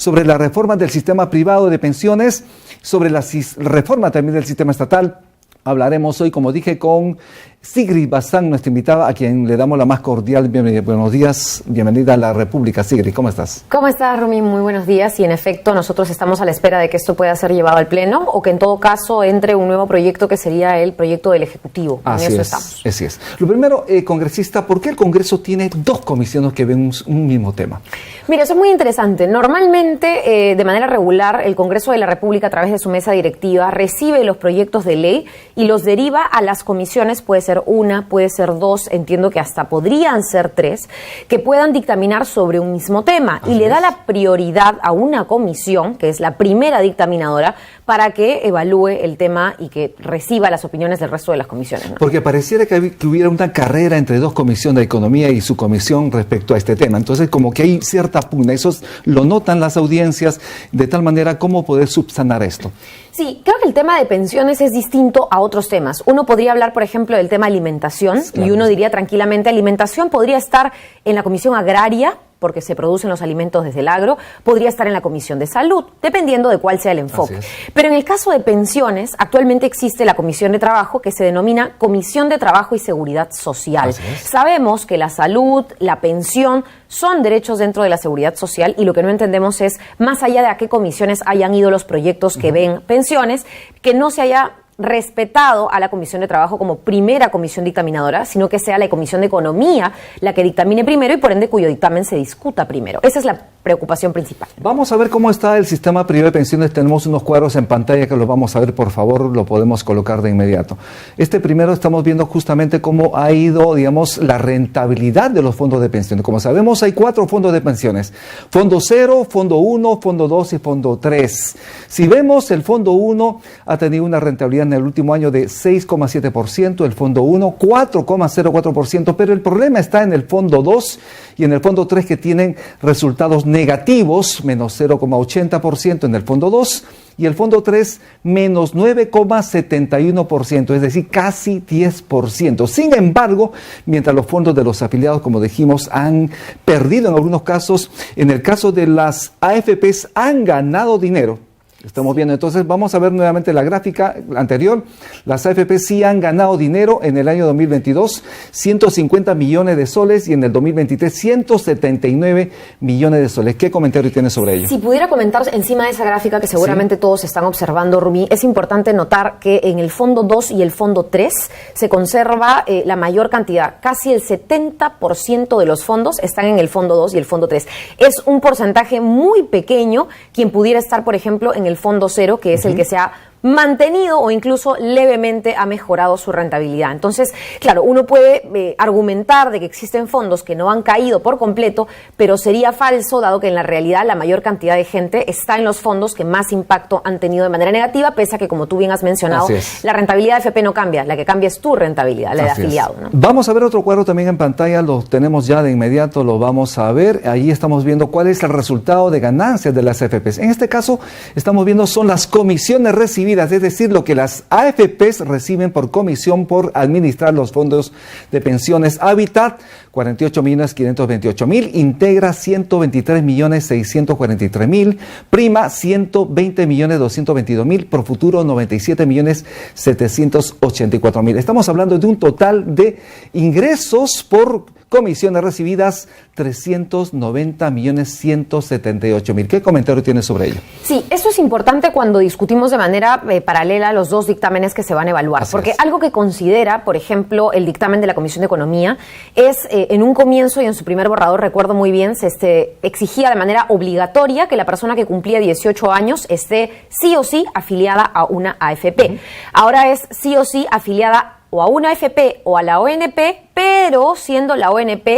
sobre la reforma del sistema privado de pensiones, sobre la reforma también del sistema estatal. Hablaremos hoy, como dije, con Sigrid Bazán, nuestra invitada, a quien le damos la más cordial bienvenida. Buenos días, bienvenida a la República. Sigrid, ¿cómo estás? ¿Cómo estás, Rumi? Muy buenos días. Y en efecto, nosotros estamos a la espera de que esto pueda ser llevado al Pleno o que en todo caso entre un nuevo proyecto que sería el proyecto del Ejecutivo. Así en eso estamos. Así es. Lo primero, congresista, ¿por qué el Congreso tiene dos comisiones que ven un mismo tema? Mira, eso es muy interesante. Normalmente, de manera regular, el Congreso de la República, a través de su mesa directiva, recibe los proyectos de ley y los deriva a las comisiones, puede ser una, puede ser dos, entiendo que hasta podrían ser tres, que puedan dictaminar sobre un mismo tema. Y le da la prioridad a una comisión, que es la primera dictaminadora, para que evalúe el tema y que reciba las opiniones del resto de las comisiones, ¿no? Porque pareciera que hubiera una carrera entre dos comisiones de Economía y su comisión respecto a este tema. Entonces, como que hay cierta pugna. Eso lo notan las audiencias, de tal manera, ¿cómo poder subsanar esto? Sí, creo que el tema de pensiones es distinto a otros temas. Uno podría hablar, por ejemplo, del tema alimentación, claro, y uno diría tranquilamente, alimentación podría estar en la Comisión Agraria, porque se producen los alimentos desde el agro, podría estar en la Comisión de Salud, dependiendo de cuál sea el enfoque. Pero en el caso de pensiones, actualmente existe la Comisión de Trabajo, que se denomina Comisión de Trabajo y Seguridad Social. Sabemos que la salud, la pensión, son derechos dentro de la seguridad social, y lo que no entendemos es, más allá de a qué comisiones hayan ido los proyectos que ven pensiones, que no se haya respetado a la Comisión de Trabajo como primera comisión dictaminadora, sino que sea la Comisión de Economía la que dictamine primero y por ende cuyo dictamen se discuta primero. Esa es la preocupación principal. Vamos a ver cómo está el sistema privado de pensiones. Tenemos unos cuadros en pantalla que los vamos a ver, por favor, lo podemos colocar de inmediato. Este primero estamos viendo justamente cómo ha ido, digamos, la rentabilidad de los fondos de pensiones. Como sabemos, hay 4 fondos de pensiones: Fondo 0, Fondo 1, Fondo 2 y Fondo 3. Si vemos, el Fondo 1 ha tenido una rentabilidad en el último año de 6,7%, el Fondo 1 4,04%, pero el problema está en el Fondo 2 y en el Fondo 3, que tienen resultados negativos, menos 0,80% en el Fondo 2 y el Fondo 3 menos 9,71%, es decir, casi 10%. Sin embargo, mientras los fondos de los afiliados, como dijimos, han perdido en algunos casos, en el caso de las AFPs han ganado dinero. Estamos viendo, entonces vamos a ver nuevamente la gráfica anterior. Las AFP sí han ganado dinero en el año 2022, 150 millones de soles, y en el 2023, 179 millones de soles. ¿Qué comentario tienes sobre ello? Si pudiera comentar encima de esa gráfica que seguramente todos están observando, Rumi, es importante notar que en el Fondo 2 y el Fondo 3 se conserva la mayor cantidad. Casi el 70% de los fondos están en el Fondo 2 y el Fondo 3. Es un porcentaje muy pequeño quien pudiera estar, por ejemplo, en el Fondo 0, que es el que se ha mantenido o incluso levemente ha mejorado su rentabilidad. Entonces, claro, uno puede argumentar de que existen fondos que no han caído por completo, pero sería falso, dado que en la realidad la mayor cantidad de gente está en los fondos que más impacto han tenido de manera negativa, pese a que, como tú bien has mencionado, la rentabilidad de FP no cambia, la que cambia es tu rentabilidad, la de afiliado, ¿no? Vamos a ver otro cuadro también en pantalla, lo tenemos ya de inmediato, lo vamos a ver. Ahí estamos viendo cuál es el resultado de ganancias de las AFPs. En este caso, estamos viendo son las comisiones recibidas, es decir, lo que las AFPs reciben por comisión por administrar los fondos de pensiones. Habitat, 48.528.000, Integra, 123.643.000, Prima, 120.222.000, Profuturo, 97.784.000. Estamos hablando de un total de ingresos por comisiones recibidas, 390.178.000. ¿Qué comentario tienes sobre ello? Sí, esto es importante cuando discutimos de manera paralela los dos dictámenes que se van a evaluar, porque algo que considera, por ejemplo, el dictamen de la Comisión de Economía es, en un comienzo y en su primer borrador, recuerdo muy bien, se exigía de manera obligatoria que la persona que cumplía 18 años esté sí o sí afiliada a una AFP. Ahora es sí o sí afiliada o a una AFP o a la ONP, pero siendo la ONP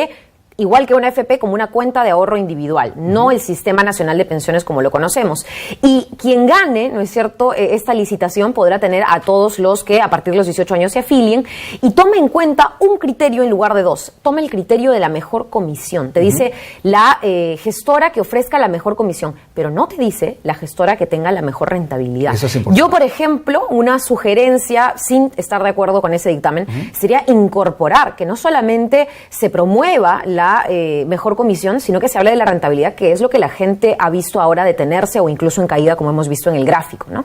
igual que una AFP como una cuenta de ahorro individual, no el Sistema Nacional de Pensiones como lo conocemos. Y quien gane, ¿no es cierto?, esta licitación podrá tener a todos los que a partir de los 18 años se afilien, y toma en cuenta un criterio en lugar de dos. Toma el criterio de la mejor comisión. Te dice la gestora que ofrezca la mejor comisión, pero no te dice la gestora que tenga la mejor rentabilidad. Eso es importante. Yo, por ejemplo, una sugerencia, sin estar de acuerdo con ese dictamen, sería incorporar que no solamente se promueva la la mejor comisión, sino que se habla de la rentabilidad, que es lo que la gente ha visto ahora detenerse o incluso en caída, como hemos visto en el gráfico, ¿no?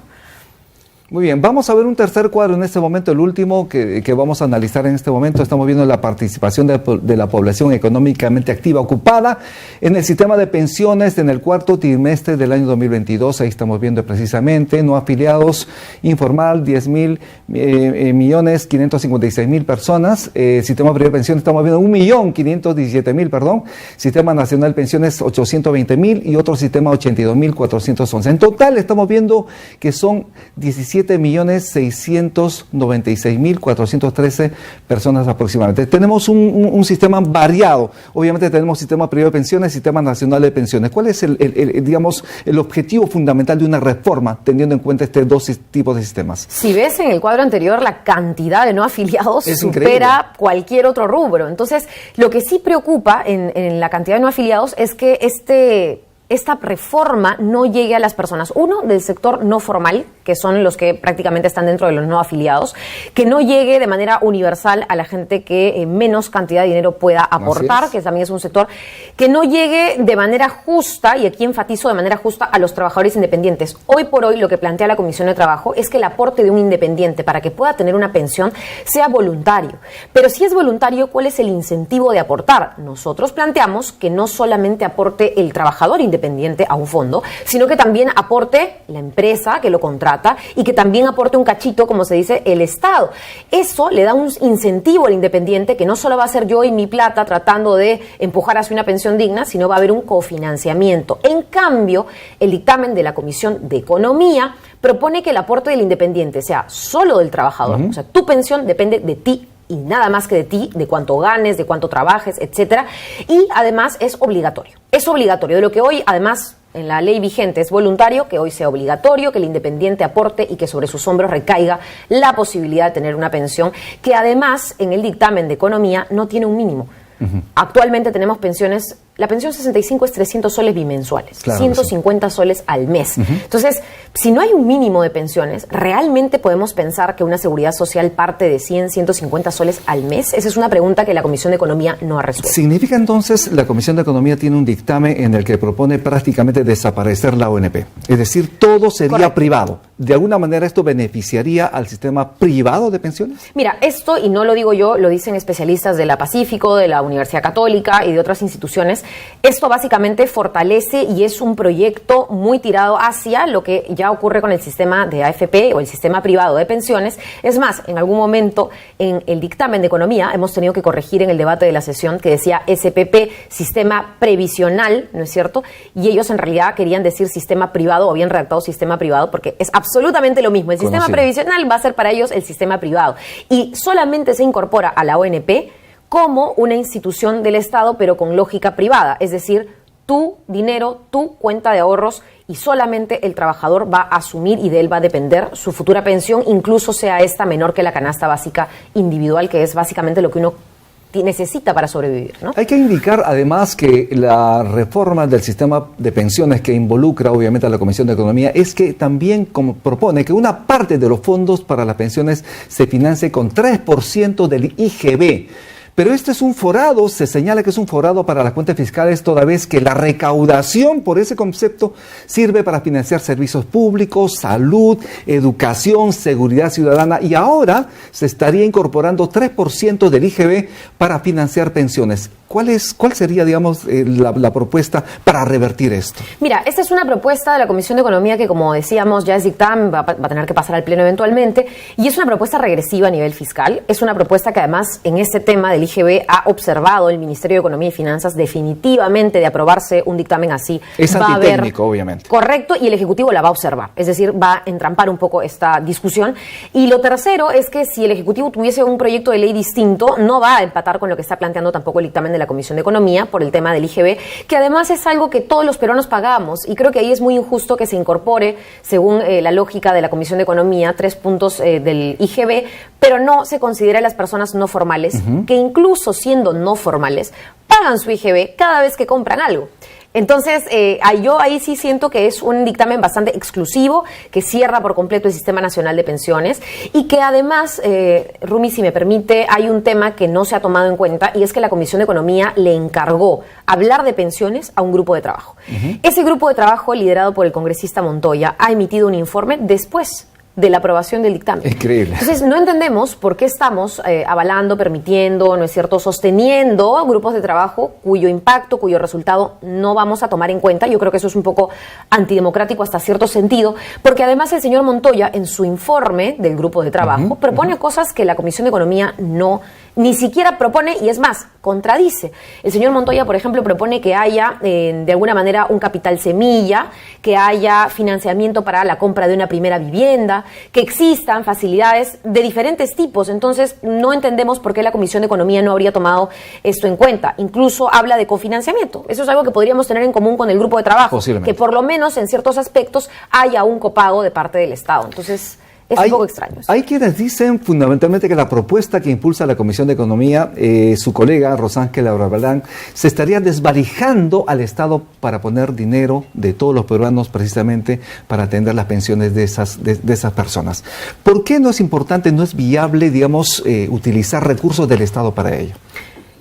Muy bien, vamos a ver un tercer cuadro en este momento, el último que vamos a analizar en este momento. Estamos viendo la participación de la población económicamente activa ocupada en el sistema de pensiones en el cuarto trimestre del año 2022. Ahí estamos viendo precisamente no afiliados informal, 10.556.000 personas. Sistema privado de pensiones estamos viendo 1.517.000, perdón. Sistema nacional de pensiones 820.000 y otro sistema 82.411. En total estamos viendo que son 17.696.413 personas aproximadamente. Tenemos un sistema variado. Obviamente tenemos sistema privado de pensiones, sistema nacional de pensiones. ¿Cuál es el objetivo fundamental de una reforma teniendo en cuenta estos dos tipos de sistemas? Si ves en el cuadro anterior, la cantidad de no afiliados es supera increíble. Cualquier otro rubro. Entonces, lo que sí preocupa en la cantidad de no afiliados es que esta reforma no llegue a las personas, uno, del sector no formal, que son los que prácticamente están dentro de los no afiliados, que no llegue de manera universal a la gente que menos cantidad de dinero pueda aportar, que también es un sector, que no llegue de manera justa, y aquí enfatizo de manera justa, a los trabajadores independientes. Hoy por hoy lo que plantea la Comisión de Trabajo es que el aporte de un independiente para que pueda tener una pensión sea voluntario. Pero si es voluntario, ¿cuál es el incentivo de aportar? Nosotros planteamos que no solamente aporte el trabajador independiente a un fondo, sino que también aporte la empresa que lo contrata y que también aporte un cachito, como se dice, el Estado. Eso le da un incentivo al independiente, que no solo va a ser yo y mi plata tratando de empujar hacia una pensión digna, sino va a haber un cofinanciamiento. En cambio, el dictamen de la Comisión de Economía propone que el aporte del independiente sea solo del trabajador. O sea, tu pensión depende de ti y nada más que de ti, de cuánto ganes, de cuánto trabajes, etcétera. Y además es obligatorio. Es obligatorio. De lo que hoy, además, en la ley vigente es voluntario, que hoy sea obligatorio, que el independiente aporte y que sobre sus hombros recaiga la posibilidad de tener una pensión, que además en el dictamen de Economía no tiene un mínimo. Actualmente tenemos pensiones, la pensión 65 es 300 soles bimensuales, claro, 150 soles al mes. Entonces, si no hay un mínimo de pensiones, ¿realmente podemos pensar que una seguridad social parte de 100, 150 soles al mes? Esa es una pregunta que la Comisión de Economía no ha resuelto. ¿Significa entonces la Comisión de Economía tiene un dictamen en el que propone prácticamente desaparecer la ONP? Es decir, todo sería privado. ¿De alguna manera esto beneficiaría al sistema privado de pensiones? Mira, esto, y no lo digo yo, lo dicen especialistas de la Pacífico, de la Universidad Católica y de otras instituciones. Esto básicamente fortalece y es un proyecto muy tirado hacia lo que ya ocurre con el sistema de AFP o el sistema privado de pensiones. Es más, en algún momento en el dictamen de Economía hemos tenido que corregir en el debate de la sesión que decía SPP, sistema previsional, ¿no es cierto? Y ellos en realidad querían decir sistema privado o habían redactado sistema privado porque es absolutamente lo mismo. El sistema previsional va a ser para ellos el sistema privado y solamente se incorpora a la ONP como una institución del Estado, pero con lógica privada, es decir, tu dinero, tu cuenta de ahorros, y solamente el trabajador va a asumir y de él va a depender su futura pensión, incluso sea esta menor que la canasta básica individual, que es básicamente lo que uno necesita para sobrevivir, ¿no? Hay que indicar además que la reforma del sistema de pensiones que involucra obviamente a la Comisión de Economía es que también como propone que una parte de los fondos para las pensiones se financie con 3% del IGB. Pero este es un forado, se señala que es un forado para las cuentas fiscales, toda vez que la recaudación por ese concepto sirve para financiar servicios públicos, salud, educación, seguridad ciudadana, y ahora se estaría incorporando 3% del IGB para financiar pensiones. ¿Cuál sería, digamos, la propuesta para revertir esto? Mira, esta es una propuesta de la Comisión de Economía que, como decíamos, ya es dictamen, va a tener que pasar al Pleno eventualmente, y es una propuesta regresiva a nivel fiscal. Es una propuesta que además en este tema del IGB ha observado el Ministerio de Economía y Finanzas definitivamente de aprobarse un dictamen así. Es antitécnico, obviamente. Correcto, y el Ejecutivo la va a observar, es decir, va a entrampar un poco esta discusión. Y lo tercero es que si el Ejecutivo tuviese un proyecto de ley distinto, no va a empatar con lo que está planteando tampoco el dictamen de la Comisión de Economía por el tema del IGB, que además es algo que todos los peruanos pagamos, y creo que ahí es muy injusto que se incorpore, según la lógica de la Comisión de Economía, 3 puntos del IGB, pero no se considera a las personas no formales, que incluso siendo no formales, pagan su IGB cada vez que compran algo. Entonces, yo ahí sí siento que es un dictamen bastante exclusivo, que cierra por completo el Sistema Nacional de Pensiones y que además, Rumi, si me permite, hay un tema que no se ha tomado en cuenta y es que la Comisión de Economía le encargó hablar de pensiones a un grupo de trabajo. Ese grupo de trabajo, liderado por el congresista Montoya, ha emitido un informe después de la aprobación del dictamen. Increíble. Entonces, no entendemos por qué estamos avalando, permitiendo, ¿no es cierto?, sosteniendo grupos de trabajo cuyo impacto, cuyo resultado no vamos a tomar en cuenta. Yo creo que eso es un poco antidemocrático hasta cierto sentido, porque además el señor Montoya, en su informe del grupo de trabajo, propone cosas que la Comisión de Economía ni siquiera propone, y es más, contradice. El señor Montoya, por ejemplo, propone que haya, de alguna manera, un capital semilla, que haya financiamiento para la compra de una primera vivienda, que existan facilidades de diferentes tipos. Entonces, no entendemos por qué la Comisión de Economía no habría tomado esto en cuenta. Incluso habla de cofinanciamiento. Eso es algo que podríamos tener en común con el grupo de trabajo, que por lo menos en ciertos aspectos haya un copago de parte del Estado. Entonces, es un poco extraño. Hay quienes dicen fundamentalmente que la propuesta que impulsa la Comisión de Economía, su colega Rosángela Brabalán, se estaría desvalijando al Estado para poner dinero de todos los peruanos precisamente para atender las pensiones de esas personas. ¿Por qué no es importante, no es viable, digamos, utilizar recursos del Estado para ello?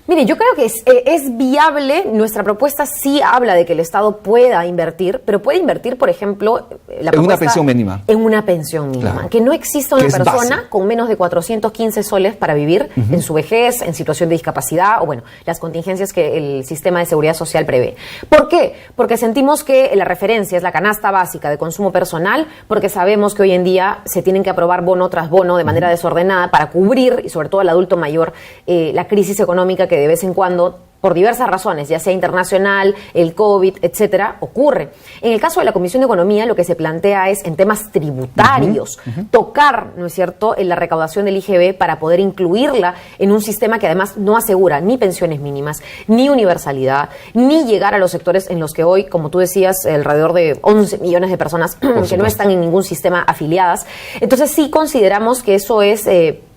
Mire, yo creo que es viable. Nuestra propuesta sí habla de que el Estado pueda invertir, pero puede invertir, por ejemplo, en una pensión mínima. En una pensión mínima. Claro. Que no exista una persona base con menos de 415 soles para vivir en su vejez, en situación de discapacidad o, bueno, las contingencias que el sistema de seguridad social prevé. ¿Por qué? Porque sentimos que la referencia es la canasta básica de consumo personal, porque sabemos que hoy en día se tienen que aprobar bono tras bono de manera desordenada para cubrir, y sobre todo al adulto mayor, la crisis económica que de vez en cuando, por diversas razones, ya sea internacional, el COVID, etcétera, ocurre. En el caso de la Comisión de Economía, lo que se plantea es, en temas tributarios, tocar, ¿no es cierto?, en la recaudación del IGB para poder incluirla en un sistema que además no asegura ni pensiones mínimas, ni universalidad, ni llegar a los sectores en los que hoy, como tú decías, alrededor de 11 millones de personas que no están en ningún sistema afiliadas. Entonces sí consideramos que eso es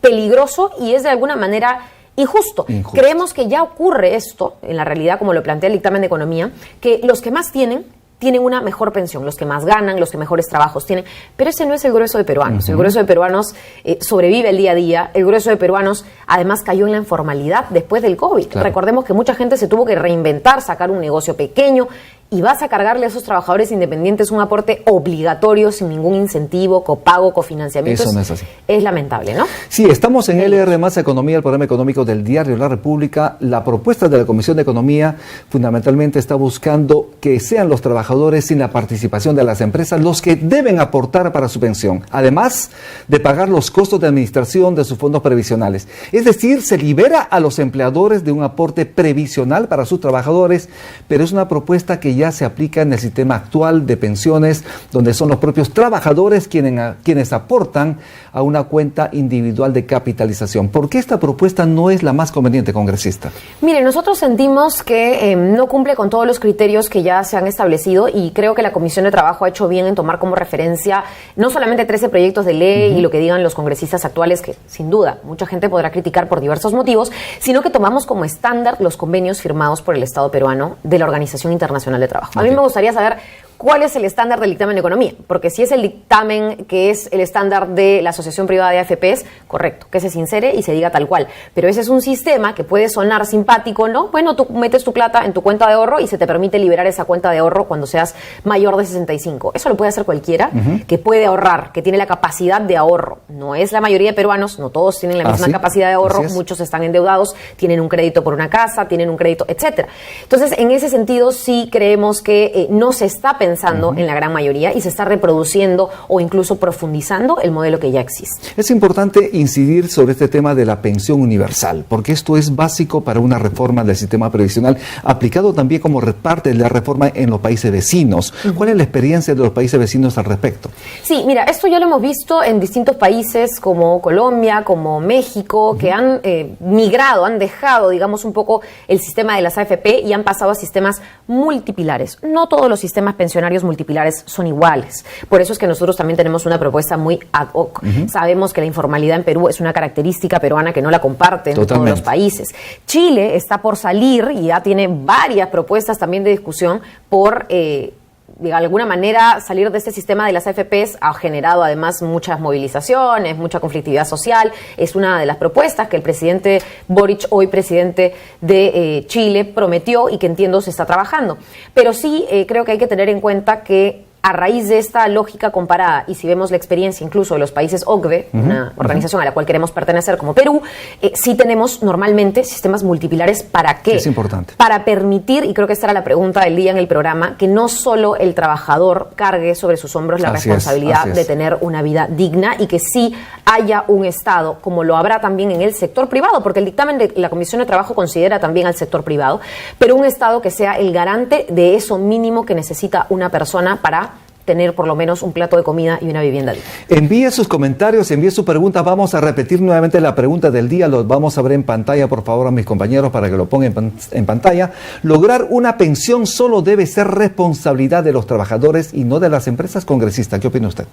peligroso y es de alguna manera injusto. Creemos que ya ocurre esto, en la realidad, como lo plantea el dictamen de Economía, que los que más tienen una mejor pensión, los que más ganan, los que mejores trabajos tienen, pero ese no es el grueso de peruanos. El grueso de peruanos sobrevive el día a día, el grueso de peruanos además cayó en la informalidad después del COVID. Claro. Recordemos que mucha gente se tuvo que reinventar, sacar un negocio pequeño, y vas a cargarle a esos trabajadores independientes un aporte obligatorio sin ningún incentivo, copago, cofinanciamiento. Eso no es así. Es lamentable, ¿no? Sí, estamos en LR más Economía, el programa económico del diario La República. La propuesta de la Comisión de Economía fundamentalmente está buscando que sean los trabajadores sin la participación de las empresas los que deben aportar para su pensión, además de pagar los costos de administración de sus fondos previsionales. Es decir, se libera a los empleadores de un aporte previsional para sus trabajadores, pero es una propuesta que ya se aplica en el sistema actual de pensiones, donde son los propios trabajadores quienes aportan a una cuenta individual de capitalización. ¿Por qué esta propuesta no es la más conveniente, congresista? Mire, nosotros sentimos que no cumple con todos los criterios que ya se han establecido y creo que la Comisión de Trabajo ha hecho bien en tomar como referencia no solamente 13 proyectos de ley y lo que digan los congresistas actuales, que sin duda mucha gente podrá criticar por diversos motivos, sino que tomamos como estándar los convenios firmados por el Estado peruano de la Organización Internacional de Trabajo. A mí me gustaría saber cuál es el estándar del dictamen de Economía, porque si es el dictamen que es el estándar de la Asociación Privada de AFPs, correcto, que se sincere y se diga tal cual, pero ese es un sistema que puede sonar simpático, ¿no? Bueno, tú metes tu plata en tu cuenta de ahorro y se te permite liberar esa cuenta de ahorro cuando seas mayor de 65. Eso lo puede hacer cualquiera que puede ahorrar, que tiene la capacidad de ahorro. No es la mayoría de peruanos, no todos tienen la misma capacidad de ahorro, muchos están endeudados, tienen un crédito por una casa, tienen un crédito, etcétera. Entonces, en ese sentido, sí creemos que no se está pensando en la gran mayoría y se está reproduciendo o incluso profundizando el modelo que ya existe. Es importante incidir sobre este tema de la pensión universal, porque esto es básico para una reforma del sistema previsional, aplicado también como parte de la reforma en los países vecinos. ¿Cuál es la experiencia de los países vecinos al respecto? Sí, mira, esto ya lo hemos visto en distintos países como Colombia, como México, que han migrado, han dejado, digamos, un poco el sistema de las AFP y han pasado a sistemas multipilares. No todos los sistemas pensionistas funcionarios multipilares son iguales. Por eso es que nosotros también tenemos una propuesta muy ad hoc. Sabemos que la informalidad en Perú es una característica peruana que no la comparten todos los países. Chile está por salir y ya tiene varias propuestas también de discusión por de alguna manera salir de este sistema de las AFPs. Ha generado además muchas movilizaciones, mucha conflictividad social. Es una de las propuestas que el presidente Boric, hoy presidente de Chile, prometió y que entiendo se está trabajando. Pero sí creo que hay que tener en cuenta que a raíz de esta lógica comparada, y si vemos la experiencia incluso de los países OCDE, una organización a la cual queremos pertenecer como Perú, sí tenemos normalmente sistemas multipilares. ¿Para qué? Es importante. Para permitir, y creo que esta era la pregunta del día en el programa, que no solo el trabajador cargue sobre sus hombros la responsabilidad de tener una vida digna, y que sí haya un Estado, como lo habrá también en el sector privado, porque el dictamen de la Comisión de Trabajo considera también al sector privado, pero un Estado que sea el garante de eso mínimo que necesita una persona para tener por lo menos un plato de comida y una vivienda digna. Envíe sus comentarios, envíe sus preguntas. Vamos a repetir nuevamente la pregunta del día. Los vamos a ver en pantalla, por favor, a mis compañeros para que lo pongan en pantalla. ¿Lograr una pensión solo debe ser responsabilidad de los trabajadores y no de las empresas? Congresista, ¿qué opina usted?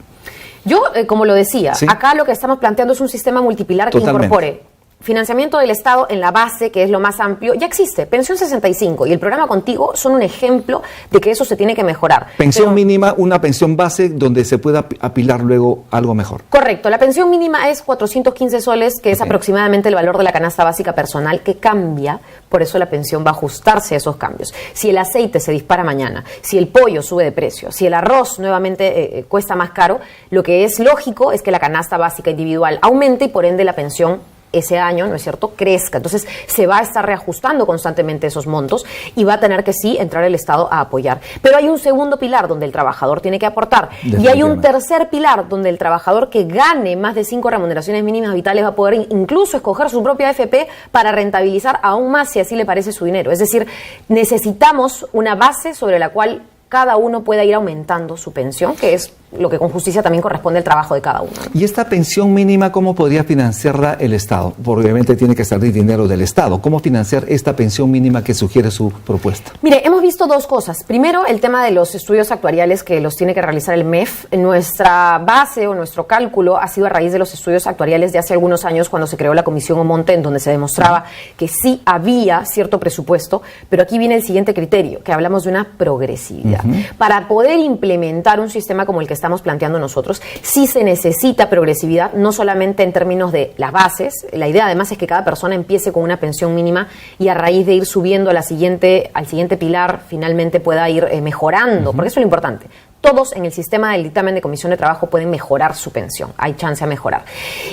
Yo, como lo decía, acá lo que estamos planteando es un sistema multipilar que incorpore financiamiento del Estado en la base, que es lo más amplio. Ya existe, Pensión 65 y el programa Contigo son un ejemplo de que eso se tiene que mejorar. Pensión mínima, una pensión base donde se pueda apilar luego algo mejor. Correcto, la pensión mínima es 415 soles, que es aproximadamente el valor de la canasta básica personal, que cambia, por eso la pensión va a ajustarse a esos cambios. Si el aceite se dispara mañana, si el pollo sube de precio, si el arroz nuevamente cuesta más caro, lo que es lógico es que la canasta básica individual aumente y por ende la pensión ese año, ¿no es cierto?, crezca. Entonces se va a estar reajustando constantemente esos montos y va a tener que sí entrar el Estado a apoyar. Pero hay un segundo pilar donde el trabajador tiene que aportar y hay un tercer pilar donde el trabajador que gane más de 5 remuneraciones mínimas vitales va a poder incluso escoger su propia AFP para rentabilizar aún más si así le parece su dinero. Es decir, necesitamos una base sobre la cual cada uno pueda ir aumentando su pensión, que es lo que con justicia también corresponde al trabajo de cada uno. ¿Y esta pensión mínima cómo podría financiarla el Estado? Porque obviamente tiene que salir dinero del Estado. ¿Cómo financiar esta pensión mínima que sugiere su propuesta? Mire, hemos visto dos cosas. Primero, el tema de los estudios actuariales que los tiene que realizar el MEF. Nuestra base o nuestro cálculo ha sido a raíz de los estudios actuariales de hace algunos años cuando se creó la Comisión Omonte, en donde se demostraba que sí había cierto presupuesto, pero aquí viene el siguiente criterio, que hablamos de una progresividad. Para poder implementar un sistema como el que estamos planteando nosotros, sí se necesita progresividad, no solamente en términos de las bases. La idea además es que cada persona empiece con una pensión mínima y a raíz de ir subiendo al siguiente pilar, finalmente pueda ir mejorando, porque eso es lo importante. Todos en el sistema del dictamen de Comisión de Trabajo pueden mejorar su pensión, hay chance a mejorar.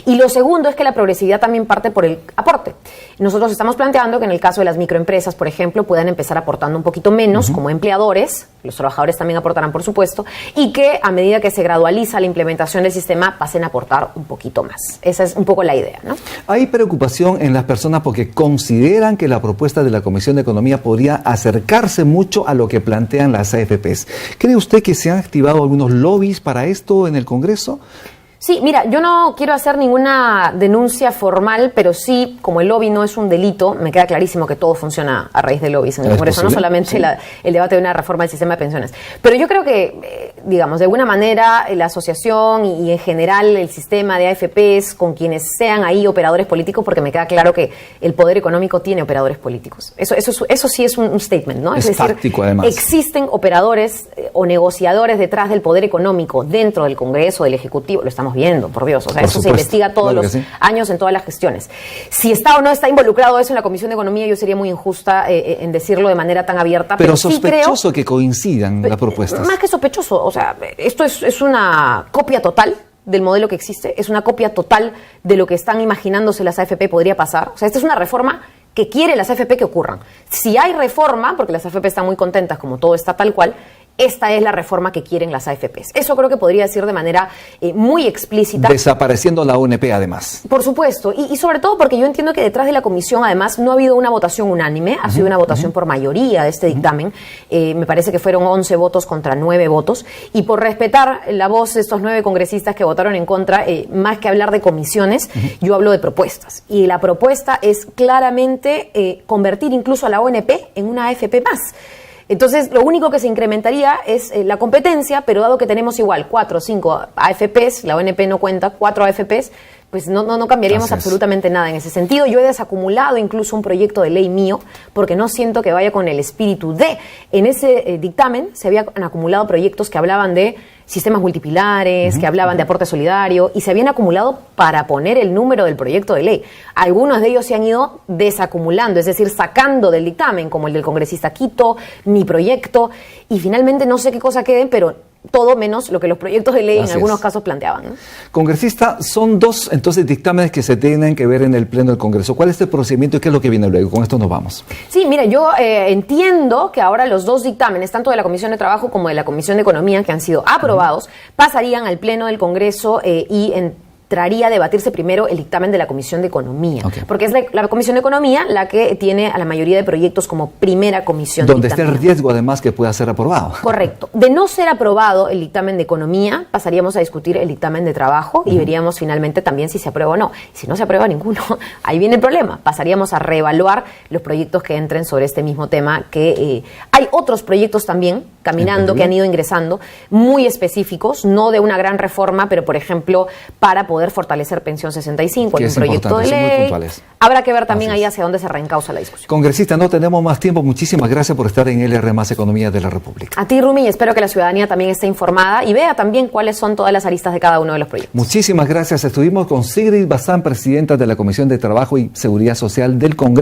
Y lo segundo es que la progresividad también parte por el aporte. Nosotros estamos planteando que en el caso de las microempresas, por ejemplo, puedan empezar aportando un poquito menos como empleadores, los trabajadores también aportarán, por supuesto, y que a medida que se gradualiza la implementación del sistema pasen a aportar un poquito más. Esa es un poco la idea, ¿no? Hay preocupación en las personas porque consideran que la propuesta de la Comisión de Economía podría acercarse mucho a lo que plantean las AFPs. ¿Cree usted que se han activado algunos lobbies para esto en el Congreso? Sí, mira, yo no quiero hacer ninguna denuncia formal, pero sí, como el lobby no es un delito, me queda clarísimo que todo funciona a raíz de lobbies en el Congreso, no solamente el debate de una reforma del sistema de pensiones. Pero yo creo que, digamos, de alguna manera la asociación y en general el sistema de AFPs, con quienes sean ahí operadores políticos, porque me queda claro que el poder económico tiene operadores políticos. Eso sí es un statement, ¿no? Es decir, fáctico, además. Existen operadores o negociadores detrás del poder económico dentro del Congreso, del Ejecutivo, lo estamos viendo, por Dios, o sea, eso se investiga todos los años en todas las gestiones. Si está o no está involucrado eso en la Comisión de Economía, yo sería muy injusta en decirlo de manera tan abierta. Pero sospechoso sí creo, que coincidan las propuestas. Más que sospechoso, o sea, esto es una copia total del modelo que existe, es una copia total de lo que están imaginándose las AFP podría pasar. O sea, esta es una reforma que quiere las AFP que ocurran. Si hay reforma, porque las AFP están muy contentas como todo está tal cual, esta es la reforma que quieren las AFPs. Eso creo que podría decir de manera muy explícita. Desapareciendo la ONP, además. Por supuesto, y sobre todo porque yo entiendo que detrás de la comisión, además, no ha habido una votación unánime, ha sido una votación por mayoría de este dictamen. Me parece que fueron 11 votos contra 9 votos. Y por respetar la voz de estos 9 congresistas que votaron en contra, más que hablar de comisiones, yo hablo de propuestas. Y la propuesta es claramente convertir incluso a la ONP en una AFP más. Entonces, lo único que se incrementaría es la competencia, pero dado que tenemos igual 4 o 5 AFPs, la ONP no cuenta, 4 AFPs, pues no cambiaríamos absolutamente nada en ese sentido. Yo he desacumulado incluso un proyecto de ley mío, porque no siento que vaya con el espíritu de. En ese dictamen se habían acumulado proyectos que hablaban de sistemas multipilares, que hablaban de aporte solidario, y se habían acumulado para poner el número del proyecto de ley. Algunos de ellos se han ido desacumulando, es decir, sacando del dictamen, como el del congresista Quito, mi proyecto, y finalmente no sé qué cosa queden, pero todo menos lo que los proyectos de ley en algunos casos planteaban, ¿no? Congresista, son 2 entonces dictámenes que se tienen que ver en el Pleno del Congreso. ¿Cuál es el procedimiento y qué es lo que viene luego? Con esto nos vamos. Sí, mira, yo entiendo que ahora los 2 dictámenes, tanto de la Comisión de Trabajo como de la Comisión de Economía, que han sido aprobados, pasarían al Pleno del Congreso y entraría a debatirse primero el dictamen de la Comisión de Economía, porque es la Comisión de Economía la que tiene a la mayoría de proyectos como primera comisión. Donde está el riesgo, además, que pueda ser aprobado. Correcto. De no ser aprobado el dictamen de Economía, pasaríamos a discutir el dictamen de Trabajo y veríamos finalmente también si se aprueba o no. Y si no se aprueba ninguno, ahí viene el problema. Pasaríamos a reevaluar los proyectos que entren sobre este mismo tema, que hay otros proyectos también caminando que han ido ingresando, muy específicos, no de una gran reforma, pero por ejemplo, para poder fortalecer Pensión 65 en un proyecto de ley. Habrá que ver también ahí hacia dónde se reencausa la discusión. Congresista, no tenemos más tiempo. Muchísimas gracias por estar en LR Más Economía de la República. A ti, Rumi, y espero que la ciudadanía también esté informada y vea también cuáles son todas las aristas de cada uno de los proyectos. Muchísimas gracias. Estuvimos con Sigrid Bazán, presidenta de la Comisión de Trabajo y Seguridad Social del Congreso.